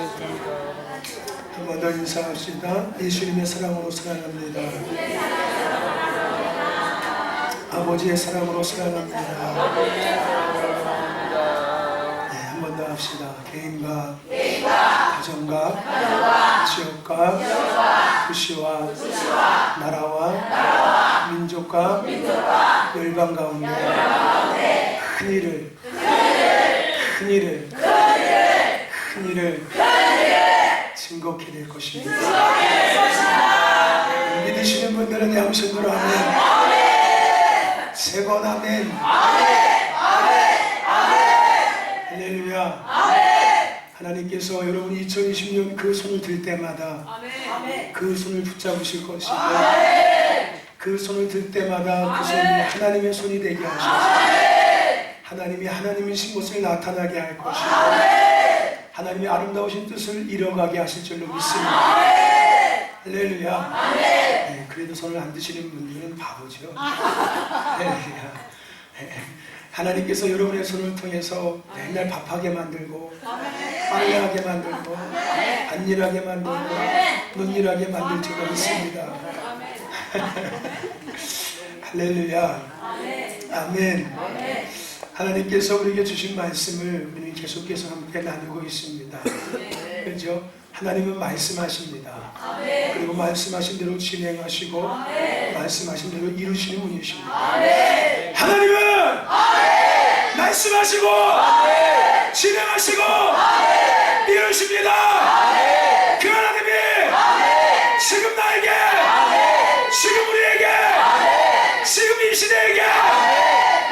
한 번 더 인사합시다. 예수님의 사랑으로 사랑합니다. 아버지의 사랑으로 사랑합니다. 네, 한 번 더 합시다. 개인과 가정과 지역과 도시와 나라와 민족과 열방 가운데 큰 일을 증거케 될 것입니다. 믿으시는 분들은 양손으로 아멘. 세 번 아멘. 할렐루야. 하나님께서 여러분 2020년 그 손을 들 때마다 그 손을 붙잡으실 것이고 그 손을 들 때마다 그 손이 하나님의 손이 되게 하셔서 하나님이 하나님이신 것을 나타나게 할 것이고 하나님의 아름다우신 뜻을 이뤄가게 하실 줄로 믿습니다. 할렐루야. 네, 그래도 손을 안 드시는 분들은 바보죠. 할렐루야. 하나님께서 여러분의 손을 통해서 맨날 밥하게 만들고 빨래하게 만들고 안일하게 만들고 눈일하게 만들 줄로 믿습니다. 할렐루야. 아멘. 하나님께서 우리에게 주신 말씀을 우리는 계속해서 함께 나누고 있습니다. 그렇죠? 하나님은 말씀하십니다. 그리고 말씀하신 대로 진행하시고 말씀하신 대로 이루시는 분이십니다. 하나님은 말씀하시고 진행하시고 이루십니다. 그 하나님이 지금 나에게 지금 우리에게 지금 이 시대에게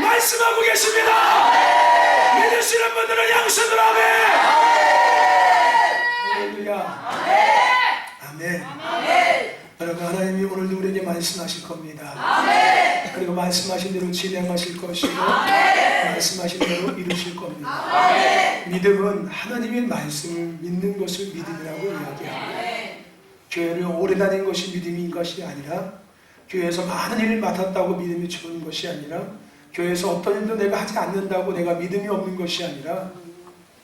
말씀하고 계십니다. 믿으시는 분들은 양손으로 아멘. 할렐루야. 아멘. 여러분 하나님이 오늘도 우리에게 말씀하실 겁니다. 그리고 말씀하신 대로 진행하실 것이고 말씀하신 대로 이루실 겁니다. 믿음은 하나님의 말씀을 믿는 것을 믿음이라고 이야기합니다. 교회를 오래 다닌 것이 믿음인 것이 아니라 교회에서 많은 일을 맡았다고 믿음이 좋은 것이 아니라 교회에서 어떤 일도 내가 하지 않는다고 내가 믿음이 없는 것이 아니라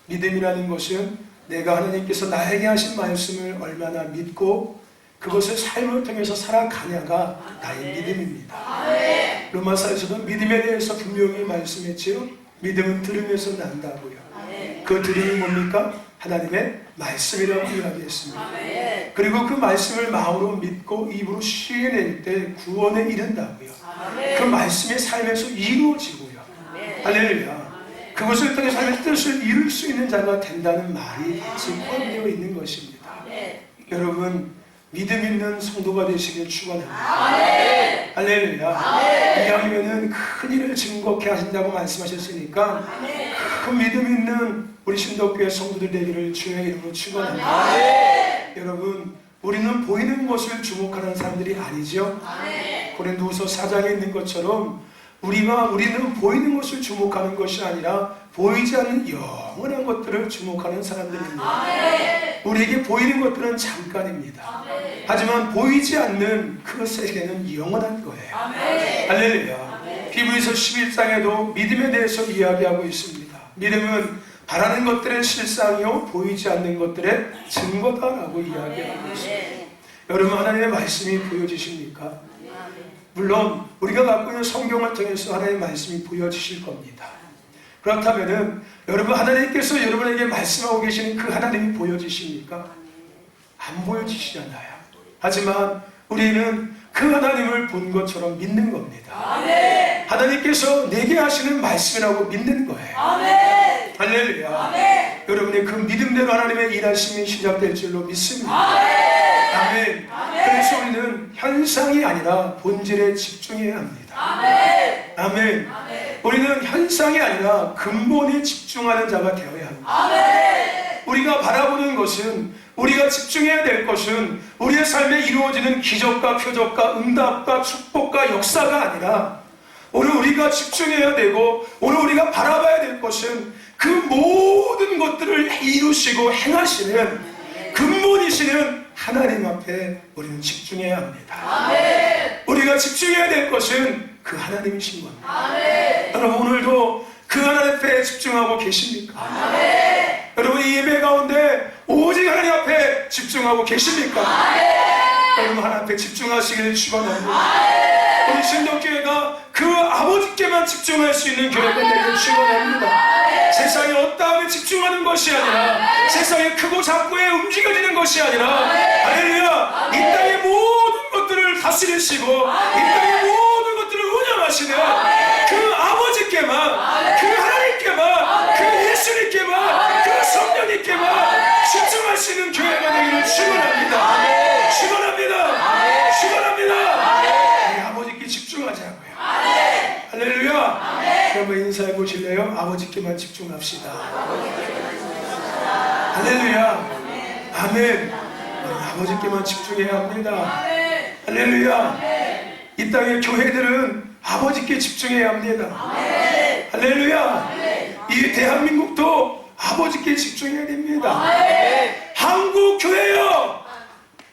믿음이라는 것은 내가 하나님께서 나에게 하신 말씀을 얼마나 믿고 그것을 삶을 통해서 살아가냐가 나의 믿음입니다. 로마서에서도 믿음에 대해서 분명히 말씀했지요. 믿음은 들으면서 난다고요. 그 들음이 뭡니까? 하나님의 말씀이라고 이야기했습니다. 그리고 그 말씀을 마음으로 믿고 입으로 시인할 때 구원에 이른다고요. 그 말씀이 삶에서 이루어지고요. 할렐루야. 그것을 통해 삶의 뜻을 이룰 수 있는 자가 된다는 말이 지금 포함되어 있는 것입니다. 여러분 믿음 있는 성도가 되시길 축원합니다. 할렐루야. 이왕이면은 큰 일을 증거케 하신다고 말씀하셨으니까 큰 믿음 있는 우리 신덕교회 성도들 되기를 주의 이름으로 축원합니다. 여러분 우리는 보이는 것을 주목하는 사람들이 아니죠. 고린도후서 4장에 있는 것처럼 우리는 보이는 것을 주목하는 것이 아니라 보이지 않는 영원한 것들을 주목하는 사람들입니다. 우리에게 보이는 것들은 잠깐입니다. 하지만 보이지 않는 그 세계는 영원한 거예요. 할렐루야. 히브리서 11장에도 믿음에 대해서 이야기하고 있습니다. 믿음은 바라는 것들의 실상이요 보이지 않는 것들의 증거다라고 이야기하고 있습니다. 여러분 하나님의 말씀이 보여지십니까? 물론 우리가 갖고 있는 성경을 통해서 하나님의 말씀이 보여지실 겁니다. 그렇다면 여러분 하나님께서 여러분에게 말씀하고 계시는 그 하나님이 보여지십니까? 안 보여지시잖아요. 하지만 우리는 그 하나님을 본 것처럼 믿는 겁니다. 하나님께서 내게 하시는 말씀이라고 믿는 거예요. 할렐루야. 여러분의 그 믿음대로 하나님의 일하심이 시작될 줄로 믿습니다. 아멘. 그래서 우리는 현상이 아니라 본질에 집중해야 합니다. 아멘. 우리는 현상이 아니라 근본에 집중하는 자가 되어야 합니다. 우리가 바라보는 것은 우리가 집중해야 될 것은 우리의 삶에 이루어지는 기적과 표적과 응답과 축복과 역사가 아니라 오늘 우리가 집중해야 되고 오늘 우리가 바라봐야 될 것은 그 모든 것들을 이루시고 행하시는 근본이시는 하나님 앞에 우리는 집중해야 합니다. 우리가 집중해야 될 것은 그 하나님이신 겁니다. 여러분 오늘도 그 하나님 앞에 집중하고 계십니까? 여러분 이 예배 가운데 오직 집중하고 계십니까? 여러분 하나님 앞에 집중하시기를 축원합니다. 우리 신덕교회가 그 아버지께만 집중할 수 있는 교회가 되기를 축원합니다. 세상에 어떠함에 집중하는 것이 아니라, 세상에 크고 작고에 움직여지는 것이 아니라, 할렐루야, 이 땅의 모든 것들을 다스리시고 이 땅의 모든 것들을 운영하시는 그 아버지께만, 그 하나님께만, 그 예수님께만, 그 성령님께만 집중하시는 교회가 되기를 축원합니다. 축원합니다. 축원합니다. 우리 아버지께 집중하자고요. 할렐루야. 여러분 인사해 보실래요? 아버지께만 집중합시다. 할렐루야. 아멘. 우리 아버지께만 집중해야 합니다. 할렐루야. 이 땅의 교회들은 아버지께 집중해야 합니다. 할렐루야. 이 대한민국도 아버지께 집중해야 됩니다. 한국 교회요,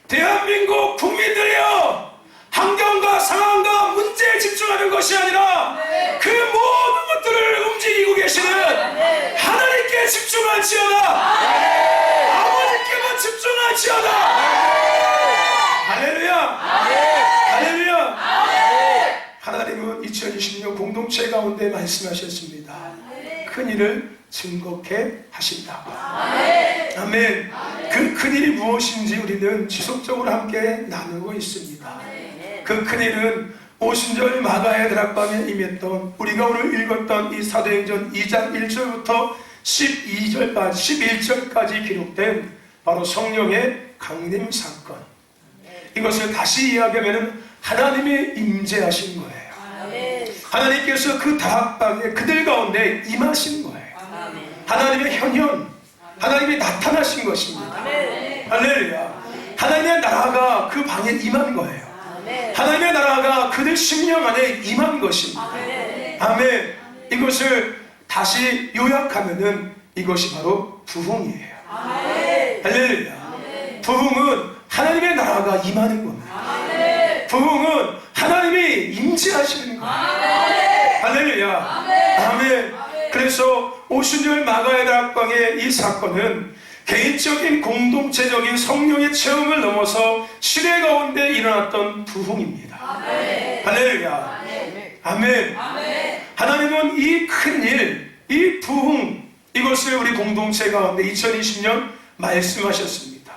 대한민국 국민들이요, 환경과 상황과 문제에 집중하는 것이 아니라 그 모든 것들을 움직이고 계시는 하나님께 집중할지어다. 아버지께만 집중할지어다. 할렐루야. 할렐루야. 하나님은 2020년 공동체 가운데 말씀하셨습니다. 큰 일을 증거케 하신다고. 아멘. 그 큰 일이 무엇인지 우리는 지속적으로 함께 나누고 있습니다. 그 큰 일은 오순절 마가의 다락방에 임했던, 우리가 오늘 읽었던 이 사도행전 2장 1절부터 11절까지 기록된 바로 성령의 강림 사건. 이것을 다시 이야기하면 하나님이 임재하신 거예요. 하나님께서 그 다락방에 그들 가운데 임하신 거예요. 하나님의 현현, 하나님이 나타나신 것입니다. 할렐루야. 하나님의 나라가 그 방에 임한 거예요. 하나님의 나라가 그들 심령 안에 임한 것입니다. 아멘. 이것을 다시 요약하면은 이것이 바로 부흥이에요. 할렐루야. 부흥은 하나님의 나라가 임하는 겁니다. 부흥은 하나님이 임재하시는 거예요. 할렐루야. 아멘. 그래서 오순절 마가의 다락방의 이 사건은 개인적인 공동체적인 성령의 체험을 넘어서 시대 가운데 일어났던 부흥입니다. 할렐루야. 아멘. 하나님은 이 큰일, 이 부흥, 이것을 우리 공동체 가운데 2020년 말씀하셨습니다.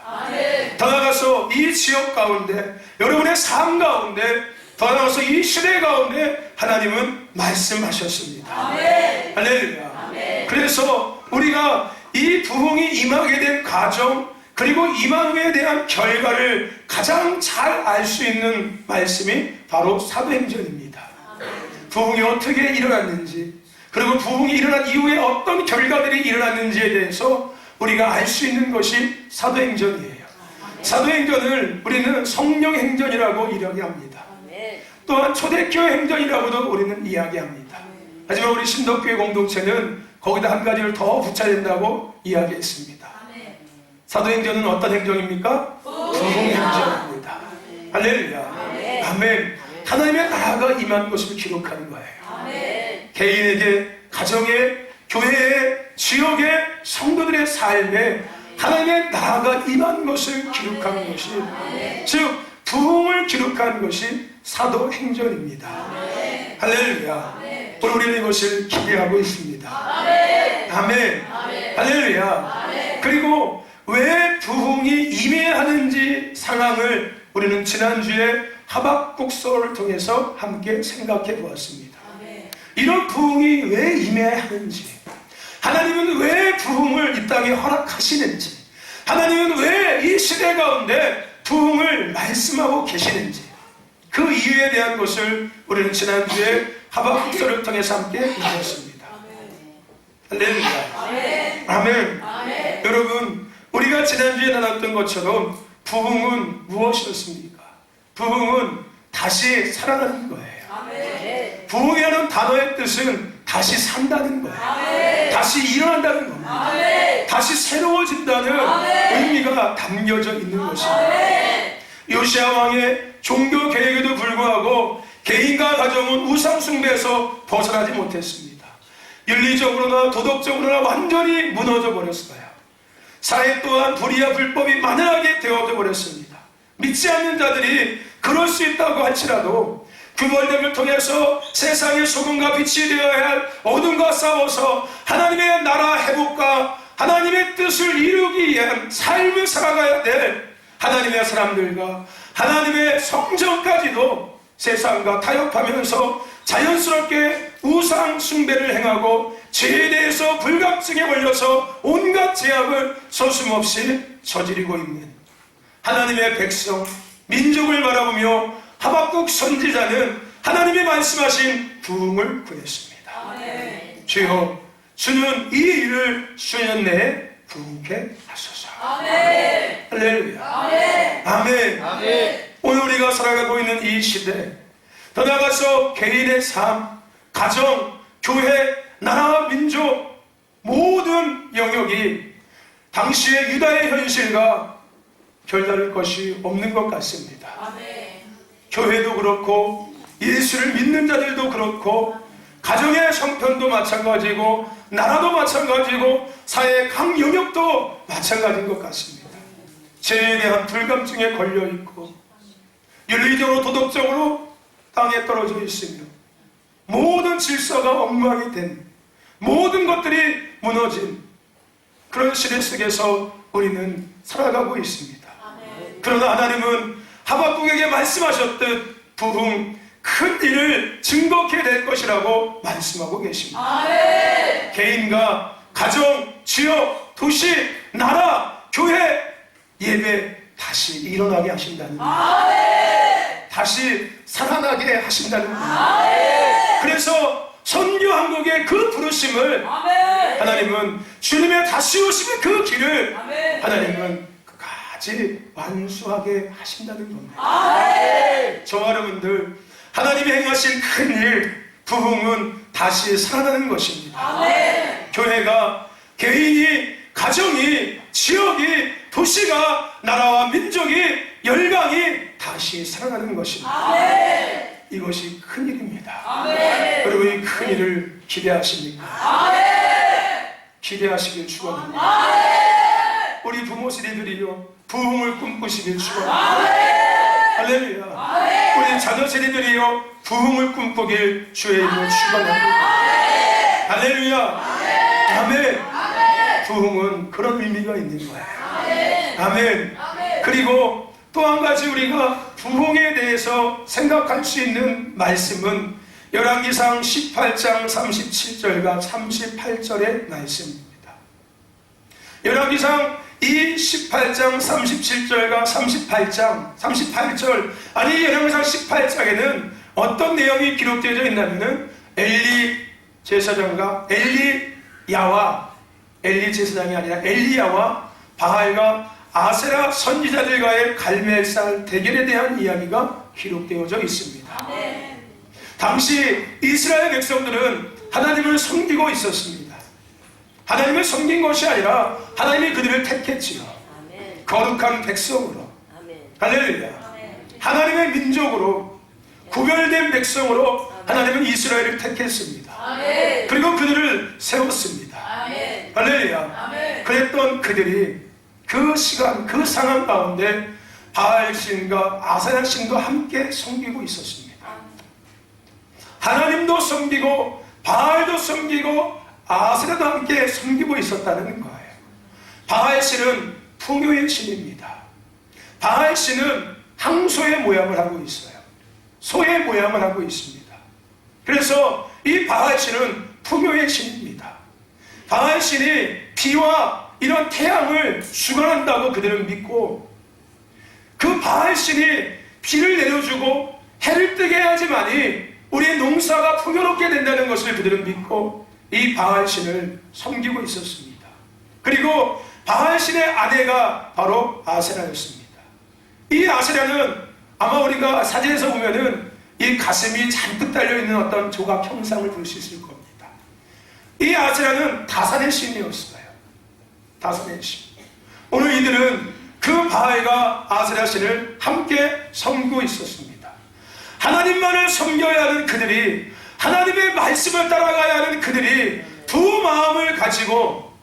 더 나아가서 이 지역 가운데, 여러분의 삶 가운데, 더 나아가서 이 시대 가운데 하나님은 말씀하셨습니다. 할렐루야. 그래서 우리가 이 부흥이 임하게 된 과정, 그리고 임함에 대한 결과를 가장 잘 알 수 있는 말씀이 바로 사도행전입니다. 부흥이 어떻게 일어났는지, 그리고 부흥이 일어난 이후에 어떤 결과들이 일어났는지에 대해서 우리가 알 수 있는 것이 사도행전이에요. 사도행전을 우리는 성령행전이라고 이야기합니다. 또한 초대교회 행전이라고도 우리는 이야기합니다. 하지만 우리 신덕교회 공동체는 거기다 한 가지를 더 붙여야 된다고 이야기했습니다. 사도행전은 어떤 행전입니까? 부흥행전입니다. 할렐루야. 아멘. 하나님의 나라가 임한 것을 기록하는 거예요. 개인에게, 가정에, 교회에, 지역의 성도들의 삶에 하나님의 나라가 임한 것을 기록하는 것이, 즉 부흥을 기록한 것이 사도행전입니다. 할렐루야. 오늘 우리는 이것을 기대하고 있습니다. 아멘. 할렐루야. 그리고 왜 부흥이 임해야 하는지 상황을 우리는 지난주에 하박국서를 통해서 함께 생각해 보았습니다. 이런 부흥이 왜 임해야 하는지, 하나님은 왜 부흥을 이 땅에 허락하시는지, 하나님은 왜 이 시대 가운데 부흥을 말씀하고 계시는지, 그 이유에 대한 것을 우리는 지난주에 하박국서를 통해서 함께 나눴습니다. 할렐루야. 아멘. 여러분, 우리가 지난주에 나눴던 것처럼 부흥은 무엇이었습니까? 부흥은 다시 살아나는 거예요. 부흥이라는 단어의 뜻은 다시 산다는 거예요. 다시 일어난다는 겁니다. 다시 새로워진다는 의미가 담겨져 있는 것입니다. 요시야 왕의 종교 계획에도 불구하고 개인과 가정은 우상 숭배에서 벗어나지 못했습니다. 윤리적으로나 도덕적으로나 완전히 무너져 버렸어요. 사회 또한 불의와 불법이 만연하게 되어져 버렸습니다. 믿지 않는 자들이 그럴 수 있다고 할지라도 규벌됨을 통해서 세상의 소금과 빛이 되어야 할 어둠과 싸워서 하나님의 나라 회복과 하나님의 뜻을 이루기 위한 삶을 살아가야 될 하나님의 사람들과 하나님의 성전까지도 세상과 타협하면서 자연스럽게 우상 숭배를 행하고 죄에 대해서 불감증에 걸려서 온갖 죄악을 서슴없이 저지르고 있는 하나님의 백성, 민족을 바라보며 하박국 선지자는 하나님이 말씀하신 부흥을 구했습니다. 아멘. 주여, 주는 이 일을 수년 내에 부흥케 하소서. 아멘. 할렐루야. 아멘. 아멘. 아멘. 오늘 우리가 살아가고 있는 이 시대, 더 나아가서 개인의 삶, 가정, 교회, 나라, 민족 모든 영역이 당시의 유다의 현실과 별다를 것이 없는 것 같습니다. 아멘. 교회도 그렇고 예수를 믿는 자들도 그렇고 가정의 형편도 마찬가지고 나라도 마찬가지고 사회의 각 영역도 마찬가지인 것 같습니다. 죄에 대한 불감증에 걸려있고 윤리적으로 도덕적으로 땅에 떨어져 있으며 모든 질서가 엉망이 된 모든 것들이 무너진 그런 시대 속에서 우리는 살아가고 있습니다. 그러나 하나님은 하박국에게 말씀하셨듯 부흥 큰 일을 증거케 될 것이라고 말씀하고 계십니다. 아멘. 개인과 가정, 지역, 도시, 나라, 교회, 예배 다시 일어나게 하신다는 것. 다시 살아나게 하신다는 것. 그래서 선교한국의 그 부르심을 아멘. 하나님은 주님의 다시 오심의 그 길을 아멘. 하나님은 끝까지 완수하게 하신다는 겁니다. 아멘. 저와 여러분들 하나님이 행하신 큰일 부흥은 다시 살아나는 것입니다. 아멘. 교회가, 개인이, 가정이, 지역이, 도시가, 나라와 민족이, 열강이 다시 살아나는 것입니다. 아멘. 이것이 큰일입니다. 아멘. 그리고 이 큰일을 기대하십니까? 아멘. 기대하시길 축원합니다. 아멘. 우리 부모 세대들이요 부흥을 꿈꾸시길 축원합니다. 할렐루야. 아멘. 우리 자녀 세대들이요 부흥을 꿈꾸길 주의 이름으로 축원합니다. 할렐루야. 아멘. 아멘. 부흥은 그런 의미가 있는 거예요. 아멘. 아멘. 아멘. 그리고 또 한 가지 우리가 부흥에 대해서 생각할 수 있는 말씀은 열왕기상 18장 37절과 38절의 말씀입니다. 열왕기상 이 18장 37절과 38절 아니 열왕기상 18장에는 어떤 내용이 기록되어 있냐면은 엘리 제사장과 엘리 제사장이 아니라 엘리야와 바알과 아세라 선지자들과의 갈멜살 대결에 대한 이야기가 기록되어져 있습니다. 아멘. 당시 이스라엘 백성들은 하나님을 섬기고 있었습니다. 하나님을 섬긴 것이 아니라 하나님이 그들을 택했지요. 아멘. 거룩한 백성으로. 아멘. 할렐루야. 아멘. 하나님의 민족으로 구별된 백성으로 하나님은 이스라엘을 택했습니다. 아멘. 그리고 그들을 세웠습니다. 아멘. 할렐루야. 아멘. 그랬던 그들이 그 시간, 그 상황 가운데 바알신과 아세라신도 함께 섬기고 있었습니다. 하나님도 섬기고 바알도 섬기고 아세라도 함께 섬기고 있었다는 거예요. 바알신은 풍요의 신입니다. 바알신은 항소의 모양을 하고 있어요. 소의 모양을 하고 있습니다. 그래서 이 바알신은 풍요의 신입니다. 바알신이 비와 이런 태양을 주관한다고 그들은 믿고 그 바알신이 비를 내려주고 해를 뜨게 해야지만이 우리의 농사가 풍요롭게 된다는 것을 그들은 믿고 이 바알신을 섬기고 있었습니다. 그리고 바알신의 아내가 바로 아세라였습니다. 이 아세라는 아마 우리가 사진에서 보면은 이 가슴이 잔뜩 달려있는 어떤 조각 형상을 볼 수 있을 겁니다. 이 아세라는 다산의 신이었어요. 다산의 신. 오늘 이들은 그 바알과 아세라 신을 함께 섬기고 있었습니다. 하나님만을 섬겨야 하는 그들이, 하나님의 말씀을 따라가야 하는 그들이 두 마음을 가지고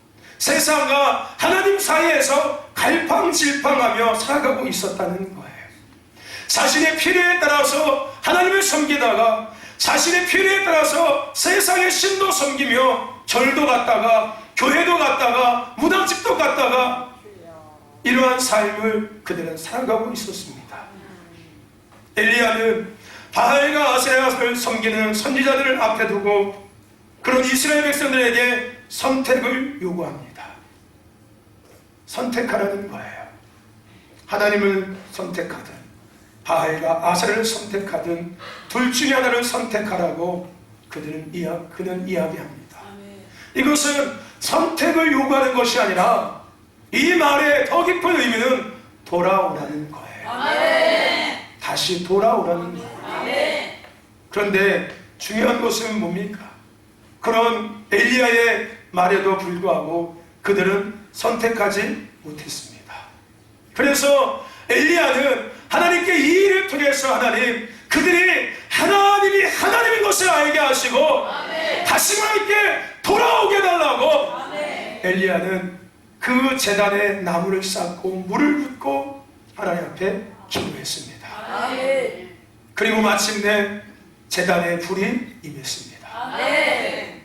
세상과 하나님 사이에서 갈팡질팡하며 살아가고 있었다는 거예요. 자신의 필요에 따라서 하나님을 섬기다가 자신의 필요에 따라서 세상의 신도 섬기며 절도 갔다가 교회도 갔다가 무당집도 갔다가 이러한 삶을 그들은 살아가고 있었습니다. 엘리야는 바알과 아세라를 섬기는 선지자들을 앞에 두고 그런 이스라엘 백성들에게 선택을 요구합니다. 선택하라는 거예요. 하나님을 선택하든 바알과 아세라를 선택하든 둘 중에 하나를 선택하라고 그는 이야기합니다. 이것은 선택을 요구하는 것이 아니라 이 말의 더 깊은 의미는 돌아오라는 거예요. 다시 돌아오라는 거예요. 그런데 중요한 것은 뭡니까? 그런 엘리야의 말에도 불구하고 그들은 선택하지 못했습니다. 그래서 엘리야는 하나님께 이 일을 통해서 그들이 하나님이 하나님인 것을 알게 하시고 다시 하나님께 돌아오게 해달라고 엘리야는 그 제단에 나무를 쌓고 물을 붓고 하나님 앞에 기도했습니다. 그리고 마침내 제단에 불이 임했습니다.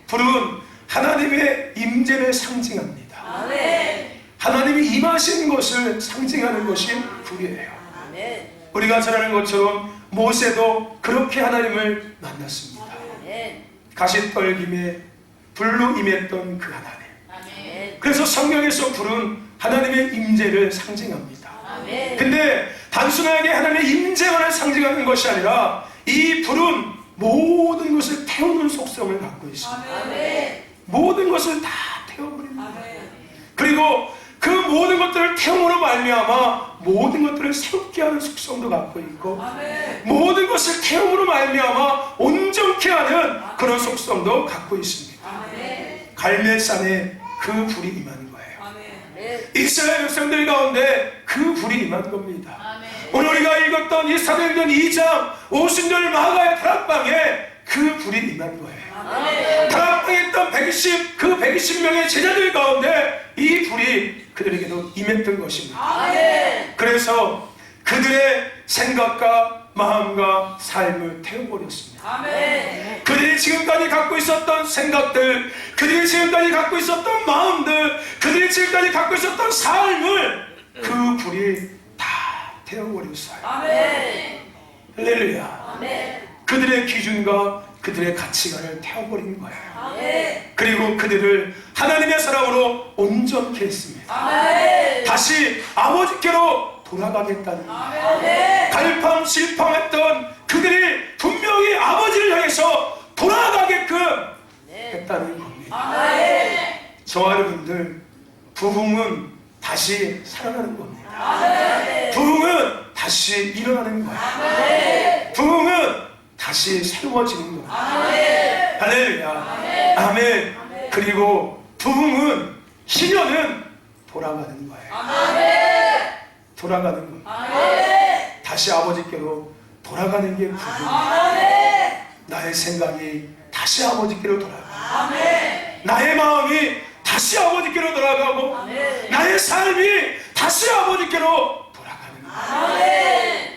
불은 하나님의 임재를 상징합니다. 하나님이 임하신 것을 상징하는 것이 불이에요. 우리가 잘 아는 것처럼 모세도 그렇게 하나님을 만났습니다. 가시떨김에 불로 임했던 그 하나님. 그래서 성경에서 불은 하나님의 임재를 상징합니다. 근데 단순하게 하나님의 임재만을 상징하는 것이 아니라 이 불은 모든 것을 태우는 속성을 갖고 있습니다. 모든 것을 다 태워버립니다. 그리고 그 모든 것들을 태움으로 말미암아 모든 것들을 새롭게 하는 속성도 갖고 있고 모든 것을 태움으로 말미암아 온전케 하는 그런 속성도 갖고 있습니다. 갈멜산에 그 불이 임한 거예요. 이스라엘 백성들 가운데 그 불이 임한 겁니다. 오늘 우리가 읽었던 이 사도행전 2장 오순절 마가의 다락방에 그 불이 임한 거예요. 다락방에 있던 120명의 제자들 가운데 이 불이 그들에게도 임했던 것입니다. 그래서 그들의 생각과 마음과 삶을 태워버렸습니다. 그들이 지금까지 갖고 있었던 생각들, 그들이 지금까지 갖고 있었던 마음들, 그들이 지금까지 갖고 있었던 삶을 그 불이 다 태워버렸어요. 할렐루야. 그들의 기준과 그들의 가치관을 태워버린 거예요. 그리고 그들을 하나님의 사랑으로 온전케 했습니다. 다시 아버지께로 돌아가겠다는 거예요. 갈팡질팡했던 그들이 분명히 아버지를 향해서 돌아가게끔 했다는 겁니다. 저와 여러분들, 부흥은 다시 살아나는 겁니다. 부흥은 다시 일어나는 거예요. 부흥은 다시 새로워지는 거예요. 할렐루야. 아멘. 그리고 부흥은, 희년은 돌아가는 거예요. 돌아가는 겁니다. 다시 아버지께로 돌아가는 게 부흥이에요. 나의 생각이 다시 아버지께로 돌아가고 나의 마음이 다시 아버지께로 돌아가고 나의 삶이 다시 아버지께로 돌아가는 거예요.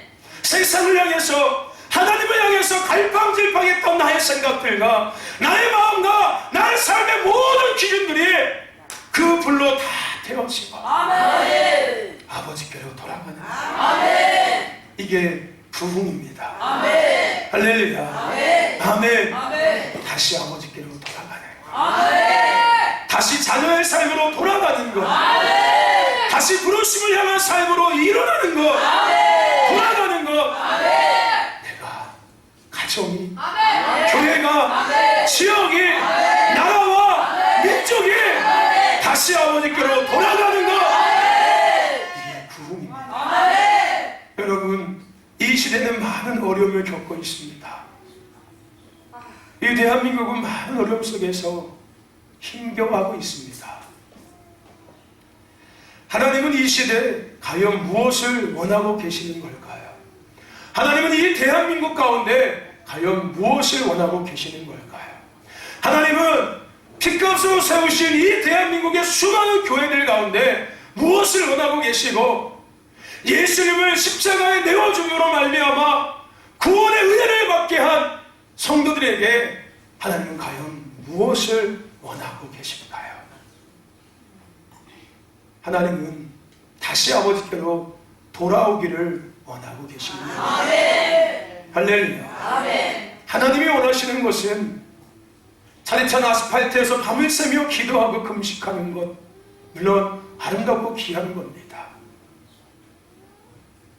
세상을 향해서, 하나님을 향해서 갈팡질팡했던 나의 생각들과 나의 마음과 나의 삶의 모든 기준들이 그 불로 다 태워지고 아버지께로 돌아가는 거예요. 이게 부흥입니다. 할렐루야. 아멘. 다시 아버지께로 돌아가는 거예요. 다시 자녀의 삶으로 돌아가는 것, 다시 부르심을 향한 삶으로 일어나는 것, 돌아가는 것. 내가, 가정이, 교회가, 지역이, 나라와 민족이 다시 아버지께로 돌아가는 것, 이게 부흥입니다. 여러분, 이 시대는 많은 어려움을 겪고 있습니다. 이 대한민국은 많은 어려움 속에서 힘겨워하고 있습니다. 하나님은 이 시대에 과연 무엇을 원하고 계시는 걸까요? 하나님은 이 대한민국 가운데 과연 무엇을 원하고 계시는 걸까요? 하나님은 피값으로 세우신 이 대한민국의 수많은 교회들 가운데 무엇을 원하고 계시고 예수님을 십자가에 내어줌으로 말미암아 구원의 은혜를 받게 한 성도들에게 하나님은 과연 무엇을 원하고 계실까요? 하나님은 다시 아버지께로 돌아오기를 원하고 계십니다. 아멘. 할렐루야. 아멘. 하나님이 원하시는 것은 차디찬 아스팔트에서 밤을 새며 기도하고 금식하는 것, 물론 아름답고 귀한 겁니다.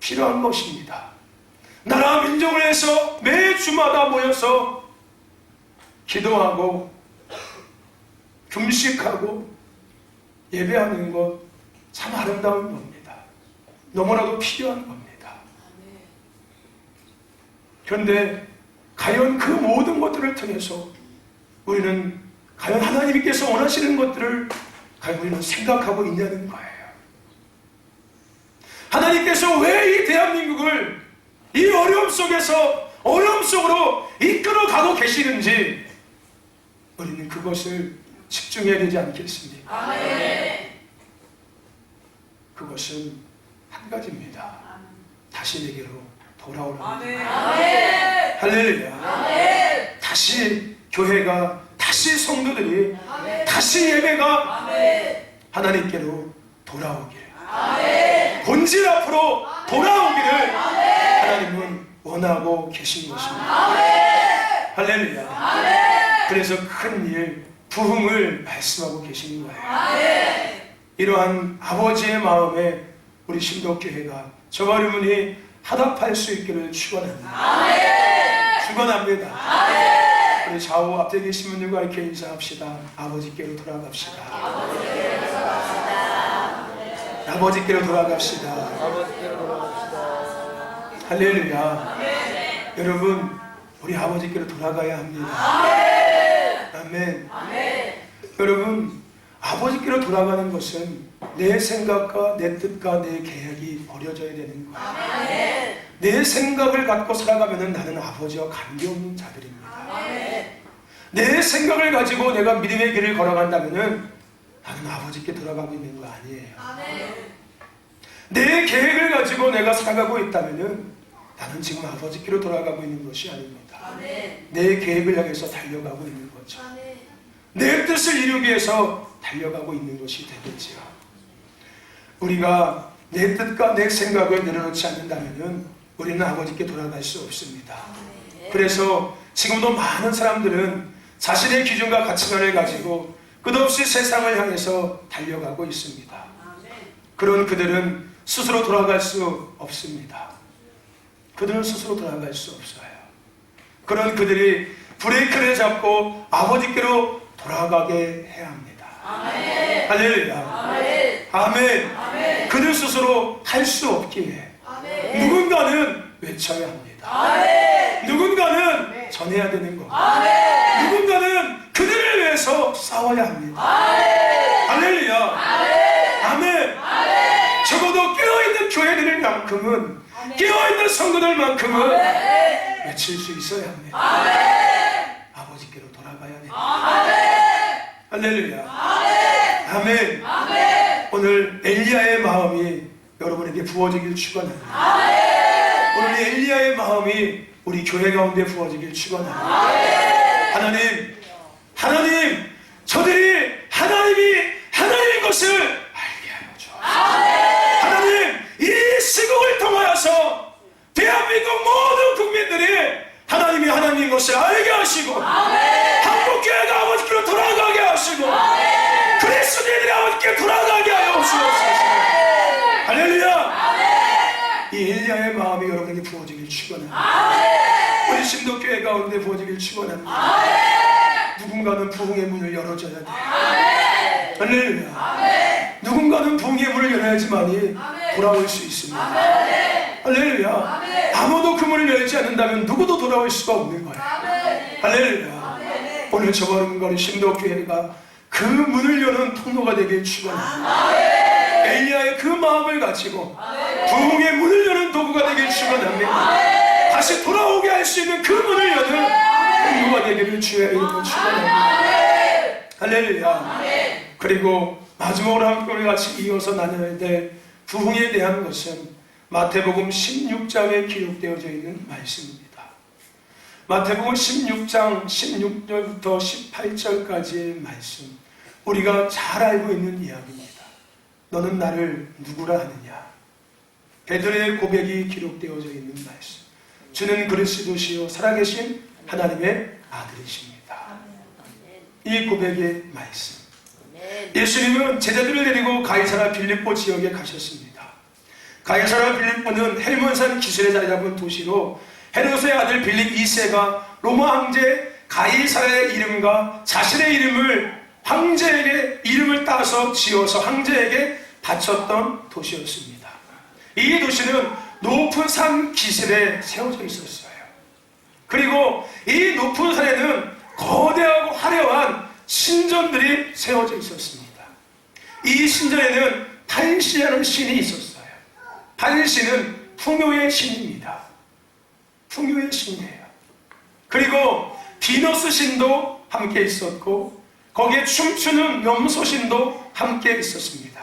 필요한 것입니다. 나라 민족을 해서 매 주마다 모여서 기도하고 금식하고 예배하는 것 참 아름다운 겁니다. 너무나도 필요한 겁니다. 그런데 과연 그 모든 것들을 통해서 우리는 과연 하나님께서 원하시는 것들을 과연 우리는 생각하고 있냐는 거예요. 하나님께서 왜 이 대한민국을 이 어려움 속에서 어려움 속으로 이끌어 가고 계시는지 우리는 그것을 집중해야 되지 않겠습니까? 아멘. 그것은 한 가지입니다. 다시 내게로 돌아오라는 아멘. 거예요. 아멘. 할렐루야. 아멘. 다시 교회가, 다시 성도들이, 아멘. 다시 예배가 아멘. 하나님께로 돌아오길, 아멘. 본질 앞으로 돌아오기를 아멘. 하나님은 원하고 계신 것입니다. 아멘. 할렐루야. 아멘. 그래서 큰 일, 부흥을 말씀하고 계시는 거예요. 아멘. 이러한 아버지의 마음에 우리 신덕교회가 저와 여러분이 화답할 수 있기를 축원합니다. 아멘. 축원합니다. 아멘. 우리 좌우 앞에 계신 분들과 이렇게 인사합시다. 아버지께로 돌아갑시다. 아버지께로 돌아갑시다. 할렐루야. 여러분, 우리 아버지께로 돌아가야 합니다. 아멘. 여러분, 아버지께로 돌아가는 것은 내 생각과 내 뜻과 내 계획이 버려져야 되는 거예요. 내 생각을 갖고 살아가면 나는 아버지와 관계없는 자들입니다. 내 생각을 가지고 내가 믿음의 길을 걸어간다면 나는 아버지께 돌아가고 있는 거 아니에요. 내 계획을 가지고 내가 살아가고 있다면 나는 지금 아버지께로 돌아가고 있는 것이 아닙니다. 내 계획을 향해서 달려가고 있는 거죠. 내 뜻을 이루기 위해서 달려가고 있는 것이 되겠지요. 우리가 내 뜻과 내 생각을 내려놓지 않는다면 우리는 아버지께 돌아갈 수 없습니다. 그래서 지금도 많은 사람들은 자신의 기준과 가치관을 가지고 끝없이 세상을 향해서 달려가고 있습니다. 그런 그들은 스스로 돌아갈 수 없습니다. 그들은 스스로 돌아갈 수 없어요. 그런 그들이 브레이크를 잡고 아버지께로 돌아가게 해야 합니다. 할렐루야. 아멘. 그들 스스로 할 수 없기에 누군가는 외쳐야 합니다. 누군가는 전해야 되는 겁니다. 누군가는 그들을 위해서 싸워야 합니다. 할렐루야. 아멘. 적어도 깨어있는 교회들만큼은, 깨어있는 성도들만큼은 외칠 수 있어야 합니다. 아버지께로 돌아가야 됩니다. 할렐루야. 아멘. 오늘 엘리야의 마음이 여러분에게 부어지길 축원합니다. 오늘 엘리야의 마음이 우리 교회 가운데 부어지길 축원합니다. 하나님, 저들이 하나님인 것을 알게 하여 주옵소서. 하나님, 이 시국을 통하여서 대한민국 모든 국민들이 하나님이 하나님인 것을 알게 하시고, 한국교회가 아버지께로 돌아가게 하시고, 그리스도인들이 아버지께 돌아가게 하여 주옵소서. 할렐루야. 이 엘리야의 마음이 여러분에게 부어지길 축원합니다. 우리 신도교회 가운데 부어지길 축원합니다. 누군가는 부흥의 문을 열어줘야 돼요. 할렐루야. 누군가는 부흥의 문을 열어야지만이 돌아올 수 있습니다. 할렐루야. 아무도 그 문을 열지 않는다면 누구도 돌아올 수가 없는 거예요. 할렐루야. 오늘 저와 여러분과 신도교회가 그 문을 여는 통로가 되길 축원합니다. 엘리야의 그 마음을 가지고 부흥의 문을 여는 도구가 되길 축원합니다. 다시 돌아오게 할 수 있는 그 문을 여는 도구가 되기를 주의 이름으로 축원합니다. 할렐루야. 그리고 마지막으로 함께 우리 같이 이어서 나눠야 될 부흥에 대한 것은 마태복음 16장에 기록되어져 있는 말씀입니다. 마태복음 16장 16절부터 18절까지의 말씀, 우리가 잘 알고 있는 이야기입니다. 너는 나를 누구라 하느냐? 베드로의 고백이 기록되어져 있는 말씀. 주는 그리스도시요 살아계신 하나님의 아들이십니다. 이 고백의 말씀. 예수님은 제자들을 데리고 가이사라 빌립보 지역에 가셨습니다. 가이사라 빌립보는 헬몬산 기술에 자리 잡은 도시로 헤롯의 아들 빌립 2세가 로마 황제 가이사라의 이름과 자신의 이름을 황제에게 이름을 따서 지어서 황제에게 바쳤던 도시였습니다. 이 도시는 높은 산 기슭에 세워져 있었어요. 그리고 이 높은 산에는 거대하고 화려한 신전들이 세워져 있었습니다. 이 신전에는 판시라는 신이 있었어요. 판시는 풍요의 신입니다. 풍요의 신이에요. 그리고 비너스 신도 함께 있었고 거기에 춤추는 염소 신도 함께 있었습니다.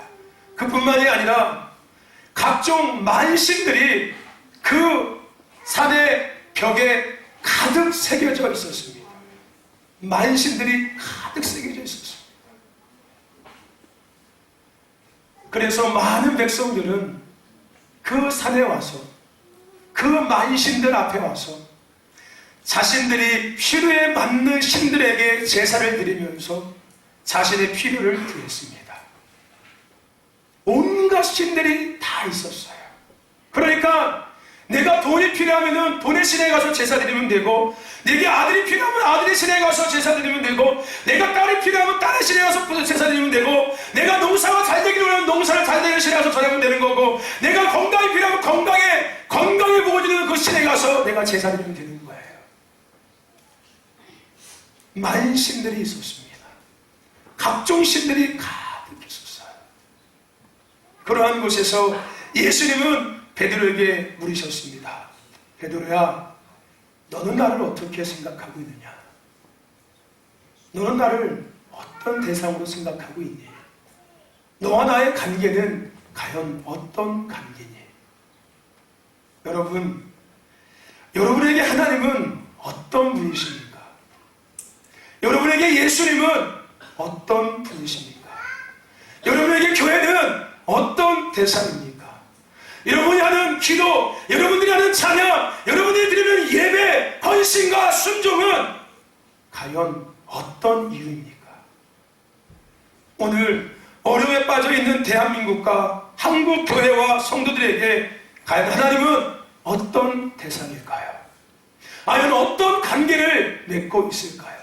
그뿐만이 아니라 각종 만신들이 그 산의 벽에 가득 새겨져 있었습니다. 만신들이 가득 새겨져 있었습니다. 그래서 많은 백성들은 그 산에 와서 그 만신들 앞에 와서 자신들이 필요에 맞는 신들에게 제사를 드리면서 자신의 필요를 구했습니다. 온갖 신들이 다 있었어요. 그러니까 내가 돈이 필요하면 돈의 신에 가서 제사 드리면 되고, 내게 아들이 필요하면 아들의 신에 가서 제사 드리면 되고, 내가 딸이 필요하면 딸의 신에 가서 제사 드리면 되고, 내가 농사가 잘 되기를 원하면 농사를 잘 되는 신에 가서 전하면 되는 거고, 내가 건강이 필요하면 건강에 보호주는 그 신에 가서 내가 제사 드리면 되는 거예요. 만신들이 있었습니다. 각종 신들이 가득 있었어요. 그러한 곳에서 예수님은 베드로에게 물으셨습니다. 베드로야, 너는 나를 어떻게 생각하고 있느냐? 너는 나를 어떤 대상으로 생각하고 있니? 너와 나의 관계는 과연 어떤 관계니? 여러분에게 하나님은 어떤 분이십니까? 여러분에게 예수님은 어떤 분이십니까? 여러분에게 교회는 어떤 대상입니까? 여러분이 하는 기도, 여러분들이 하는 찬양, 여러분들이 드리는 예배, 헌신과 순종은 과연 어떤 이유입니까? 오늘 어려움에 빠져있는 대한민국과 한국 교회와 성도들에게 과연 하나님은 어떤 대상일까요? 과연 어떤 관계를 맺고 있을까요?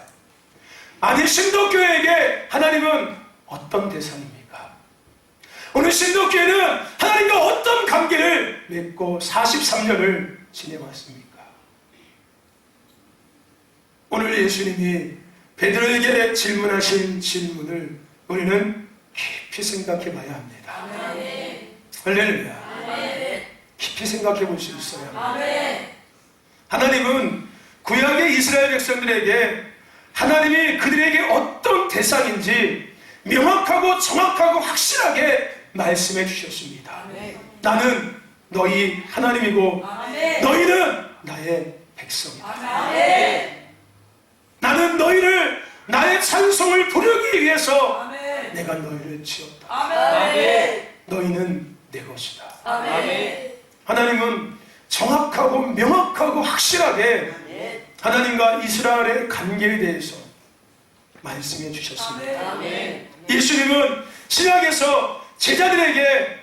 아니, 신도교회에게 하나님은 어떤 대상입니까? 오늘 신도교회는 하나님과 어떤 관계를 맺고 43년을 지내왔습니까? 오늘 예수님이 베드로에게 질문하신 질문을 우리는 깊이 생각해 봐야 합니다. 할렐루야. 깊이 생각해 볼 수 있어요. 하나님은 구약의 이스라엘 백성들에게 하나님이 그들에게 어떤 대상인지 명확하고 정확하고 확실하게 말씀해 주셨습니다. 나는 너희 하나님이고 너희는 나의 백성이다. 나는 너희를 나의 찬송을 부르기 위해서 내가 너희를 지었다. 너희는 내 것이다. 하나님은 정확하고 명확하고 확실하게 하나님과 이스라엘의 관계에 대해서 말씀해 주셨습니다. 예수님은 신약에서 제자들에게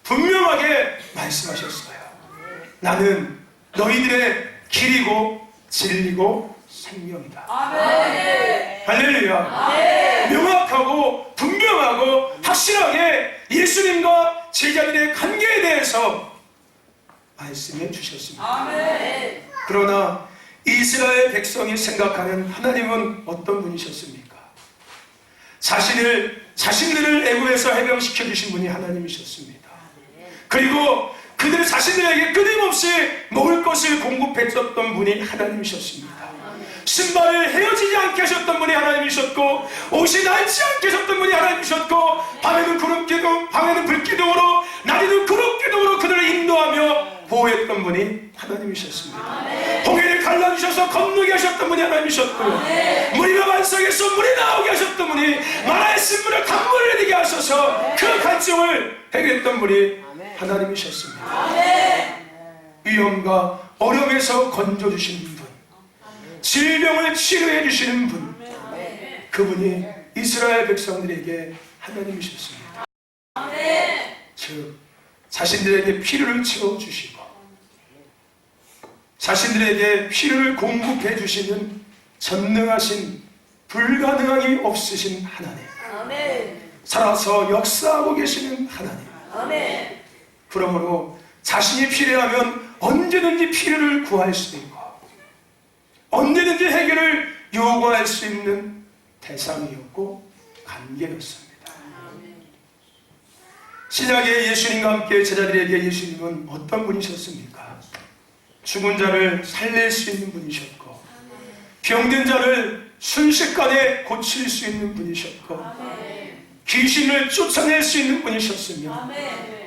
분명하게 말씀하셨어요. 나는 너희들의 길이고 진리고 생명이다. 할렐루야. 명확하고 분명하고 확실하게 예수님과 제자들의 관계에 대해서 말씀해 주셨습니다. 그러나 이스라엘 백성이 생각하는 하나님은 어떤 분이셨습니까? 자신들을 애굽에서 해방시켜 주신 분이 하나님이셨습니다. 그리고 그들 자신들에게 끊임없이 먹을 것을 공급해 줬던 분이 하나님이셨습니다. 신발을 헤어지지 않게 하셨던 분이 하나님이셨고, 옷이 닳지 않게 하셨던 분이 하나님이셨고, 밤에는 구름기둥, 밤에는 불기둥으로, 낮에는 구름기둥으로 그들을 인도하며 보호했던 분이 하나님이셨습니다. 홍해를 갈라주셔서 건너게 하셨던 분이 하나님이셨고요, 무리가 반석에서 물이 나오게 하셨던 분이, 마라의 쓴물을 강물을 내게 하셔서 그 갈증을 해결했던 분이 하나님이셨습니다. 위험과 어려움에서 건져주시는 분, 질병을 치료해 주시는 분, 그분이 이스라엘 백성들에게 하나님이셨습니다. 즉 자신들에게 필요를 채워주시고 자신들에게 필요를 공급해 주시는 전능하신, 불가능함이 없으신 하나님, 살아서 역사하고 계시는 하나님, 그러므로 자신이 필요하면 언제든지 필요를 구할 수 있고 언제든지 해결을 요구할 수 있는 대상이었고 관계였습니다. 신약의 예수님과 함께 제자들에게 예수님은 어떤 분이셨습니까? 죽은 자를 살릴 수 있는 분이셨고, 병든 자를 순식간에 고칠 수 있는 분이셨고, 귀신을 쫓아낼 수 있는 분이셨으며,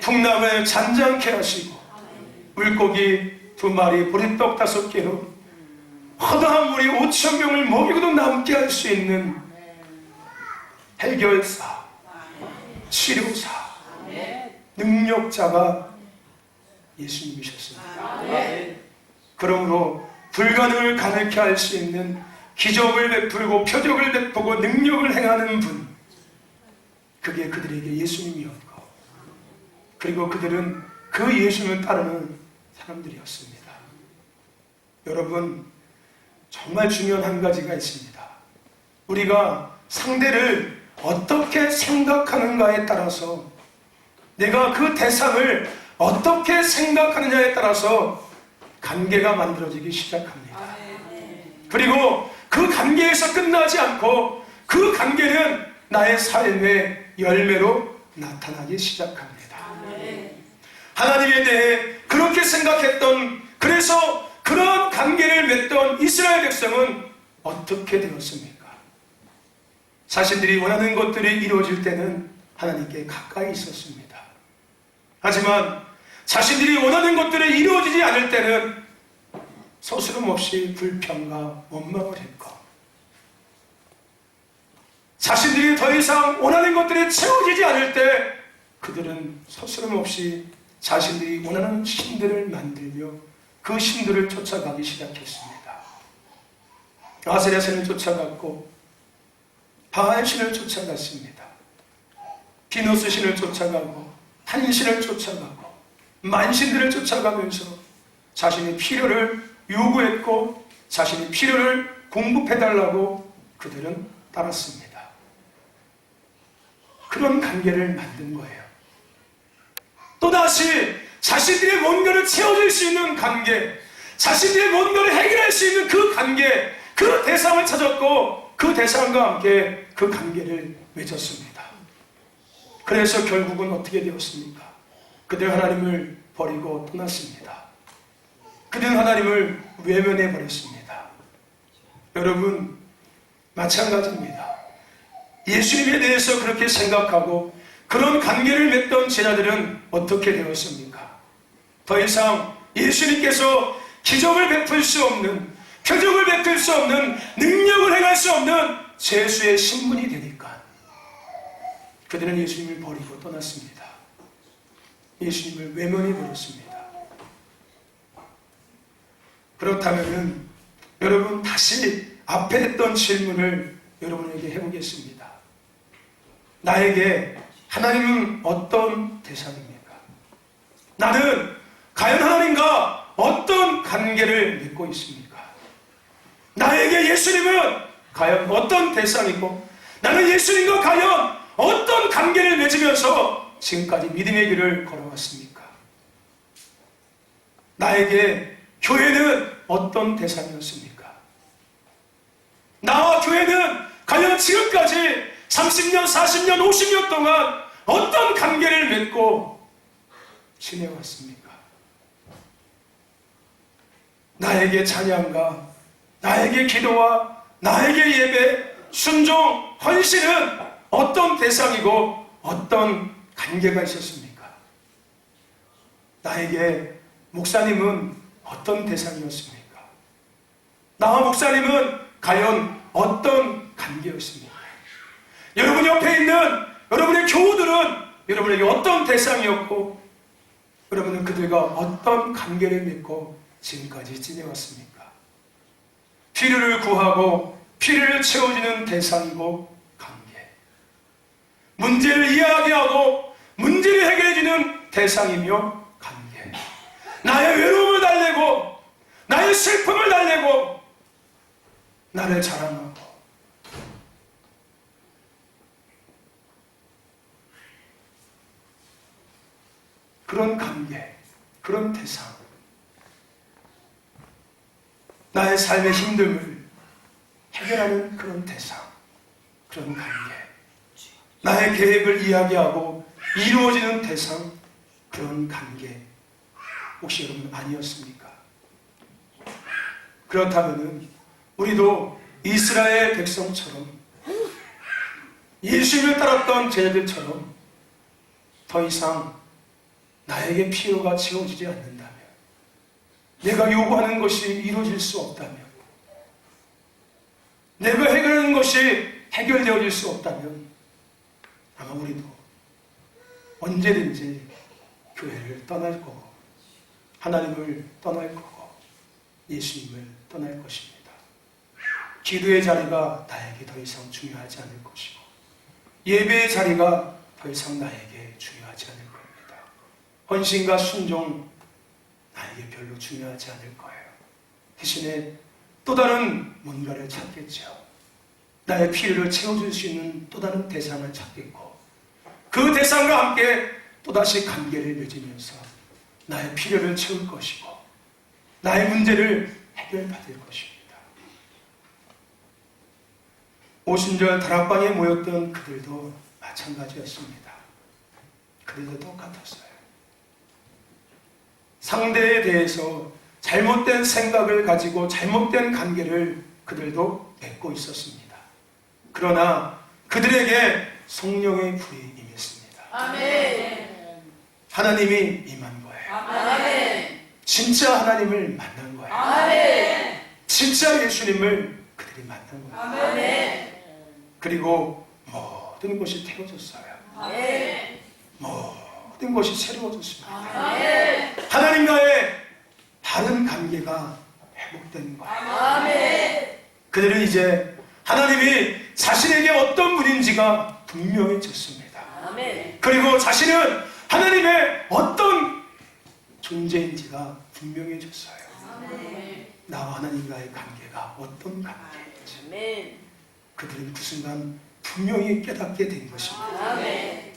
풍랑을 잔잔케 하시고, 물고기 2마리, 보리떡 5개로 허다한 물이 5,000명을 먹이고도 남게 할 수 있는 해결사, 치료사, 능력자가 예수님이셨습니다. 그러므로 불가능을 가능케 할 수 있는 기적을 베풀고 표적을 베푸고 능력을 행하는 분, 그게 그들에게 예수님이었고, 그리고 그들은 그 예수님을 따르는 사람들이었습니다. 여러분, 정말 중요한 한 가지가 있습니다. 우리가 상대를 어떻게 생각하는가에 따라서, 내가 그 대상을 어떻게 생각하느냐에 따라서 관계가 만들어지기 시작합니다. 그리고 그 관계에서 끝나지 않고 그 관계는 나의 삶의 열매로 나타나기 시작합니다. 하나님에 대해 그렇게 생각했던, 그래서 그런 관계를 맺던 이스라엘 백성은 어떻게 되었습니까? 자신들이 원하는 것들이 이루어질 때는 하나님께 가까이 있었습니다. 하지만 자신들이 원하는 것들이 이루어지지 않을 때는 서스름없이 불평과 원망을 했고, 자신들이 더 이상 원하는 것들이 채워지지 않을 때 그들은 서스름없이 자신들이 원하는 신들을 만들며 그 신들을 쫓아가기 시작했습니다. 아세라 신을 쫓아갔고, 바알 신을 쫓아갔습니다. 비누스 신을 쫓아가고, 탄신을 쫓아가고, 만신들을 쫓아가면서 자신의 필요를 요구했고, 자신의 필요를 공급해달라고 그들은 따랐습니다. 그런 관계를 만든 거예요. 또다시 자신들의 뭔가를 채워줄 수 있는 관계, 자신들의 뭔가를 해결할 수 있는 그 관계, 그 대상을 찾았고, 그 대상과 함께 그 관계를 맺었습니다. 그래서 결국은 어떻게 되었습니까? 그들 하나님을 버리고 떠났습니다. 그들은 하나님을 외면해 버렸습니다. 여러분, 마찬가지입니다. 예수님에 대해서 그렇게 생각하고 그런 관계를 맺던 제자들은 어떻게 되었습니까? 더 이상 예수님께서 기적을 베풀 수 없는, 표적을 베풀 수 없는, 능력을 행할 수 없는 죄수의 신분이 되니까 그들은 예수님을 버리고 떠났습니다. 예수님을 외면해 버렸습니다. 그렇다면 여러분, 다시 앞에 했던 질문을 여러분에게 해보겠습니다. 나에게 하나님은 어떤 대상입니까? 나는 과연 하나님과 어떤 관계를 맺고 있습니까? 나에게 예수님은 과연 어떤 대상이고, 나는 예수님과 과연 어떤 관계를 맺으면서 지금까지 믿음의 길을 걸어왔습니까? 나에게 교회는 어떤 대상이었습니까? 나와 교회는 과연 지금까지 30년, 40년, 50년 동안 어떤 관계를 맺고 지내왔습니까? 나에게 찬양과 나에게 기도와 나에게 예배, 순종, 헌신은 어떤 대상이고 어떤 관계가 있었습니까? 나에게 목사님은 어떤 대상이었습니까? 나와 목사님은 과연 어떤 관계였습니까? 여러분 옆에 있는 여러분의 교우들은 여러분에게 어떤 대상이었고 여러분은 그들과 어떤 관계를 맺고 지금까지 지내왔습니까? 필요를 구하고 필요를 채워주는 대상이고 관계, 문제를 이야기하고 문제를 해결해주는 대상이며 관계, 나의 외로움을 달래고 나의 슬픔을 달래고 나를 자랑하고 그런 관계, 그런 대상, 나의 삶의 힘듦을 해결하는 그런 대상, 그런 관계, 나의 계획을 이야기하고 이루어지는 대상, 그런 관계, 혹시 여러분 아니었습니까? 그렇다면 우리도 이스라엘 백성처럼 예수님을 따랐던 제자들처럼 더 이상 나에게 필요가 채워지지 않는다면, 내가 요구하는 것이 이루어질 수 없다면, 내가 해결하는 것이 해결되어질 수 없다면 아마 우리도 언제든지 교회를 떠날 거고 하나님을 떠날 거고 예수님을 떠날 것입니다. 기도의 자리가 나에게 더 이상 중요하지 않을 것이고 예배의 자리가 더 이상 나에게 중요하지 않을 겁니다. 헌신과 순종 나에게 별로 중요하지 않을 거예요. 대신에 또 다른 뭔가를 찾겠죠. 나의 필요를 채워줄 수 있는 또 다른 대상을 찾겠고 그 대상과 함께 또다시 관계를 맺으면서 나의 필요를 채울 것이고 나의 문제를 해결받을 것입니다. 오순절 다락방에 모였던 그들도 마찬가지였습니다. 그들도 똑같았어요. 상대에 대해서 잘못된 생각을 가지고 잘못된 관계를 그들도 맺고 있었습니다. 그러나 그들에게 성령의 불이 임했습니다. 아멘. 하나님이 임한 거예요. 아멘. 진짜 하나님을 만난 거예요. 아멘. 진짜 예수님을 그들이 만난 거예요. 아멘. 그리고 모든 것이 태워졌어요. 아멘. 모든 것이 새로워졌습니다. 아멘. 하나님과의 바른 관계가 회복된 거예요. 아멘. 그들은 이제 하나님이 자신에게 어떤 분인지가 분명해졌습니다. 아멘. 그리고 자신은 하나님의 어떤 존재인지가 분명해졌어요. 아멘. 나와 하나님과의 관계가 어떤 관계인지 아멘. 그들은 그 순간 분명히 깨닫게 된 것입니다. 아멘.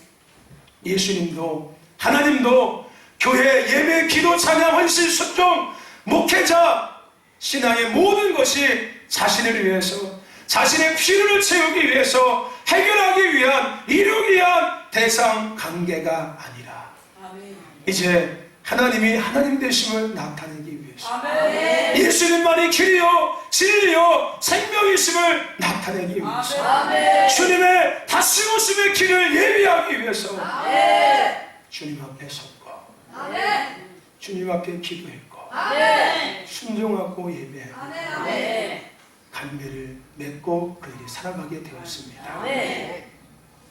예수님도 하나님도 교회, 예배, 기도, 찬양, 헌신, 순종, 목회자, 신앙의 모든 것이 자신을 위해서 자신의 필요를 채우기 위해서 해결하기 위한 이루기 위한 대상 관계가 아니라 아멘. 이제 하나님이 하나님 되심을 나타내기 위해서 아멘. 예수님만이 길이요 진리요 생명이심을 나타내기 위해서 아멘. 주님의 다스리심의 길을 예비하기 위해서 아멘. 주님 앞에 섰고 아멘. 주님 앞에 기도했고 아멘. 순종하고 예배하고 아멘. 관계를 맺고 그들이 살아가게 되었습니다. 아멘.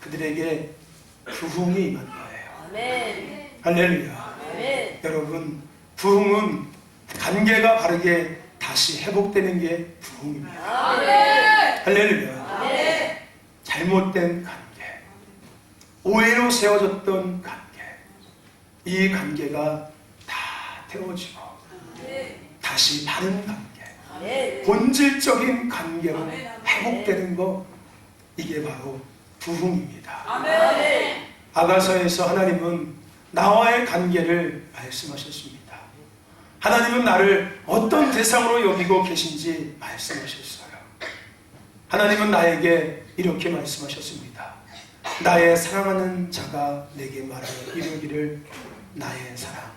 그들에게 부흥이 임한 거예요. 아멘. 할렐루야. 아멘. 여러분, 부흥은 관계가 바르게 다시 회복되는 게 부흥입니다. 아멘. 할렐루야. 아멘. 잘못된 관계, 오해로 세워졌던 관계, 이 관계가 다 태워지고 다시 바른 관계, 아멘. 본질적인 관계로 회복되는 거, 이게 바로 부흥입니다. 아멘. 아가서에서 하나님은 나와의 관계를 말씀하셨습니다. 하나님은 나를 어떤 대상으로 여기고 계신지 말씀하셨어요. 하나님은 나에게 이렇게 말씀하셨습니다. 나의 사랑하는 자가 내게 말하여 이르기를 나의 사랑,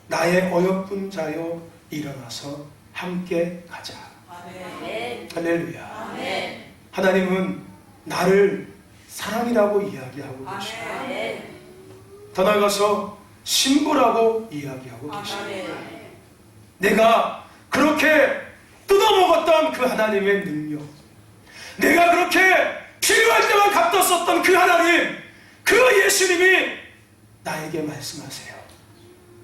나의 어여쁜 자여 일어나서 함께 가자. 아멘. 할렐루야. 아멘. 하나님은 나를 사랑이라고 이야기하고 계십니다. 아멘. 더 나아가서 신부라고 이야기하고 계십니다. 아멘. 내가 그렇게 뜯어먹었던 그 하나님의 능력, 내가 그렇게 필요할 때만 갖다 썼던 그 하나님, 그 예수님이 나에게 말씀하세요.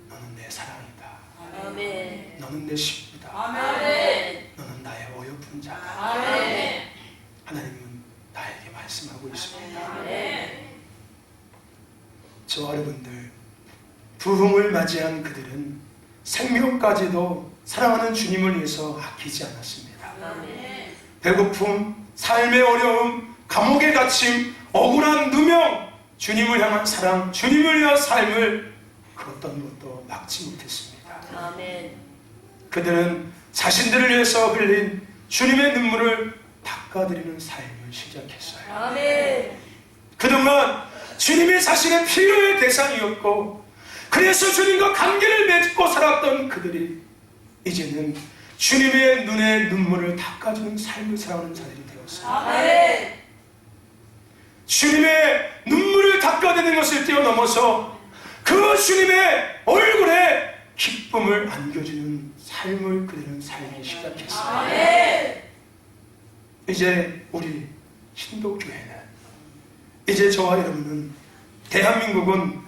너는 내 사랑이다. 아멘. 너는 내 신부다. 아멘. 너는 나의 어여쁜 자다. 아멘. 하나님은 나에게 말씀하고 있습니다. 아멘. 저와 여러분들, 부흥을 맞이한 그들은 생명까지도 사랑하는 주님을 위해서 아끼지 않았습니다. 아멘. 배고픔, 삶의 어려움, 감옥에 갇힘, 억울한 누명, 주님을 향한 사랑, 주님을 위한 삶을 그 어떤 것도 막지 못했습니다. 아멘. 그들은 자신들을 위해서 흘린 주님의 눈물을 닦아드리는 삶을 시작했어요. 아멘. 그동안 주님이 자신의 필요의 대상이었고, 그래서 주님과 관계를 맺고 살았던 그들이 이제는 주님의 눈에 눈물을 닦아주는 삶을 살아가는 자들이 되었어요. 아멘. 주님의 눈물을 닦아내는 것을 뛰어넘어서 그 주님의 얼굴에 기쁨을 안겨주는 삶을 그들은 살기 시작했어요. 아멘. 이제 우리 신도교회는, 이제 저와 여러분은, 대한민국은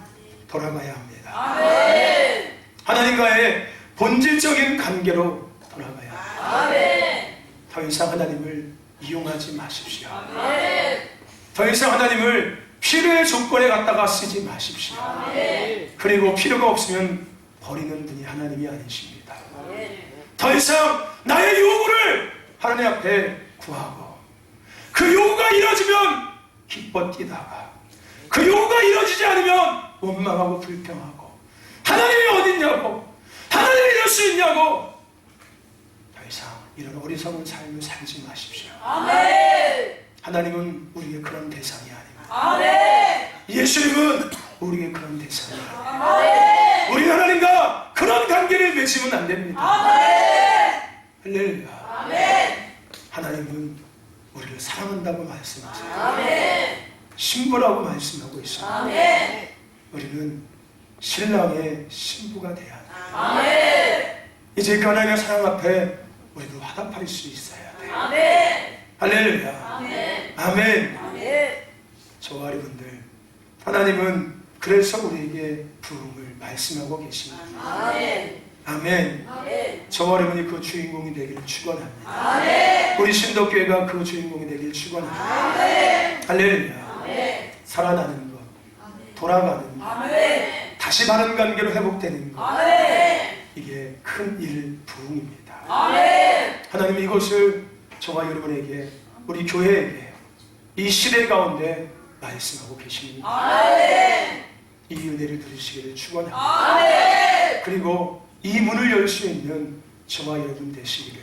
돌아가야 합니다. 아멘. 하나님과의 본질적인 관계로 돌아가야 합니다. 아멘. 더 이상 하나님을 이용하지 마십시오. 아멘. 더 이상 하나님을 필요의 조건에 갖다가 쓰지 마십시오. 아멘. 그리고 필요가 없으면 버리는 분이 하나님이 아니십니다. 아멘. 더 이상 나의 요구를 하나님 앞에 구하고, 그 요구가 이루어지면 기뻐 뛰다가, 그 요구가 이루어지지 않으면 원망하고 불평하고, 하나님이 어딨냐고, 하나님이 이럴 수 있냐고, 더 이상 이런 어리석은 삶을 살지 마십시오. 아멘. 하나님은 우리의 그런 대상이 아닙니다. 아멘. 예수님은 우리의 그런 대상이 아닙니다. 아멘. 우리 하나님과 그런 관계를 맺으면 안 됩니다. 아멘. 할렐루야. 아멘. 하나님은 우리를 사랑한다고 말씀하세요. 아멘. 신부라고 말씀하고 있습니다. 아멘. 우리는 신랑의 신부가 돼야 합니다. 아멘. 이제 그 하나님의 사랑 앞에 우리도 화답할 수 있어야 돼요. 아멘. 할렐루야. 아멘. 아멘. 아멘. 저와 여러분들, 하나님은 그래서 우리에게 부흥을 말씀하고 계십니다. 아멘. 아멘. 아멘. 저와 여러분이 그 주인공이 되기를 축원합니다. 아멘. 우리 신도교회가 그 주인공이 되기를 축원합니다. 아멘. 할렐루야. 아멘. 살아나는 것, 돌아가는 것, 아멘. 다시 바른 관계로 회복되는 것, 아멘. 이게 큰 일, 부흥입니다. 아멘. 하나님은 이것을 저와 여러분에게, 우리 교회에게 이 시대 가운데 말씀하고 계십니다. 아멘. 이 은혜를 들으시기를 축원합니다. 아멘. 그리고 이 문을 열 수 있는 저와 여러분 되시기를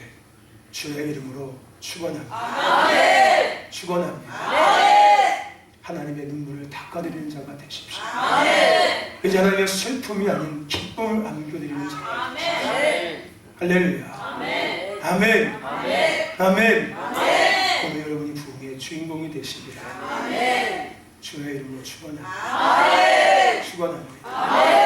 주의 이름으로 축원합니다. 아멘. 축원합니다. 아멘. 하나님의 눈물을 닦아드리는 자가 되십시오. 아멘. 이제 하나님의 슬픔이 아닌 기쁨을 안겨드리는 자가 아멘. 할렐루야. 아멘. 아멘. 아멘. 아멘. 아멘. 오늘 여러분이 부흥의 주인공이 되시기를 아멘. 주의 이름으로 축원합니다. 아멘. 축원합니다. 아멘.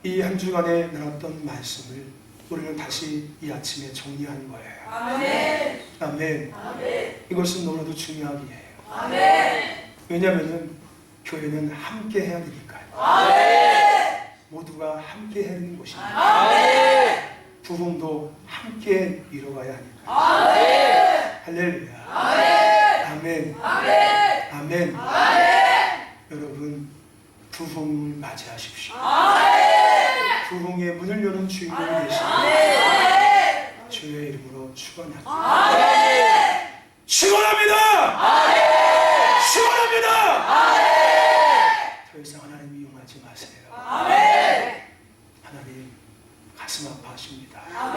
이 한 주간에 나눴던 말씀을 우리는 다시 이 아침에 정리한 거예요. 아멘. 아멘. 아멘. 이것은 너무나도 중요하게 해요. 아멘. 왜냐하면 교회는 함께 해야 되니까요. 아멘. 모두가 함께 해야 되는 곳입니다. 아멘. 부흥도 함께 이뤄가야 하니까요. 아멘. 할렐루야. 아멘. 아멘. 아멘. 아멘. 아멘. 여러분, 부흥 맞이하십시오. 아멘. 부흥의 문을 여는 주인공이 되시고 아멘. 주의 이름으로 축원합니다. 아멘. 축원합니다. 축원합니다. 더 이상 하나님 이용하지 마세요. 아멘. 하나님 가슴 아파하십니다. 아멘.